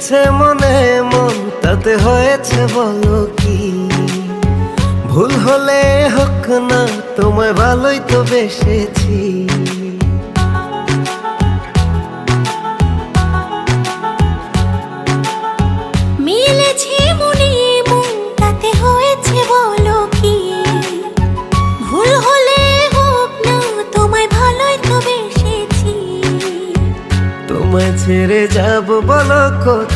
মিলেছে মনে মন তাতে হয়েছে বলো কি? ভুল হলে হোক না, তোমায় ভালোই তো বেসেছি। মিলেছে মনে মন তাতে হয়েছে বলো কি? ভুল হলে হোক না, তোমায় ভালোই তো বেসেছি। তোমায় ছেড়ে যাব বলো কোথায়?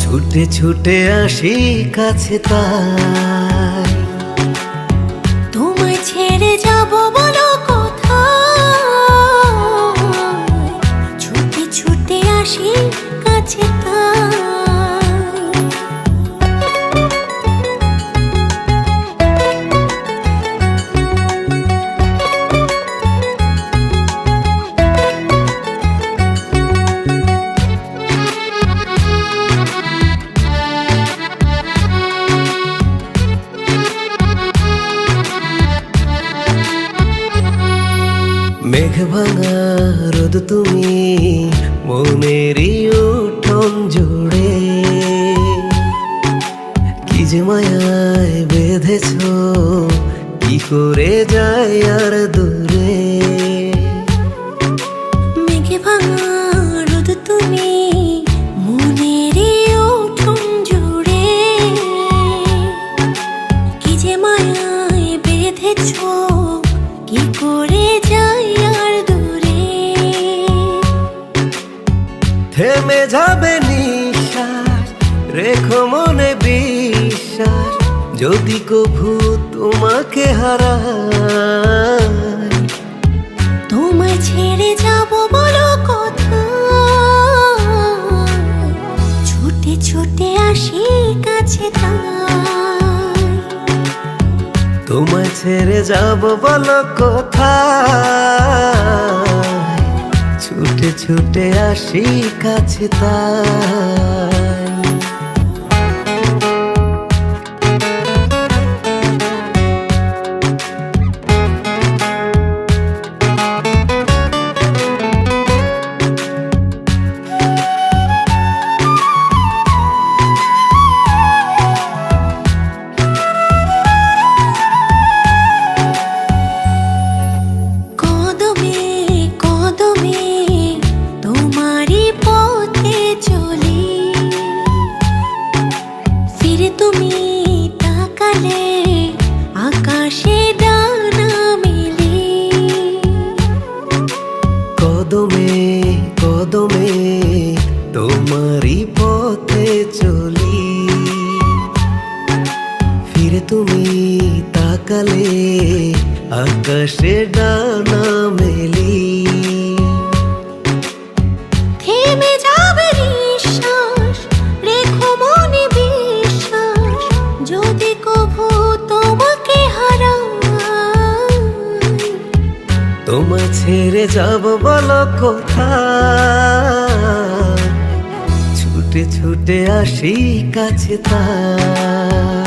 ছুটে ছুটে আসি কাছে তাই। তোমায় ছেড়ে যাব বলো কোথায়? ছুটে ছুটে আসি কাছে তাই। মেঘ ভাঙা রোদ তুমি মনেরই উঠোন জুড়ে, কি যে মায়ায় বেঁধেছ, কি করে যায় আর দূরে। মেঘে ভাঙা রোদ তুমি মনের উঠোন জুড়ে, কি যে মায়ায় বেঁধেছ, কি করে যাই আর দূরে। থেমে যাবে নিঃশ্বাস, রেখো মনে বিশ্বাস, যদি কভু তোমাকে হারাই। তোমায় ছেড়ে যাব বলো কোথায়? ছুটে ছুটে আসি কাছে তাই। তোমায় ছেড়ে যাব বলো কোথায়? ছুটে ছুটে আসি কাছে তাই। কদমে কদমে তোমারই পথে চলি, ফিরে তুমি তাকালে আকাশে ডানা মেলি। কদমে কদমে তোমারই পথে চলি, ফিরে তুমি তাকালে আকাশে ডানা মেলি। থেমে যাবে নিঃশ্বাস, রেখো মনে বিশ্বাস, যদি কভু তোমাকে হারাই। তোমায় ছেড়ে যাব বলো কোথায়? ছুটে ছুটে আসি কাছে তাই।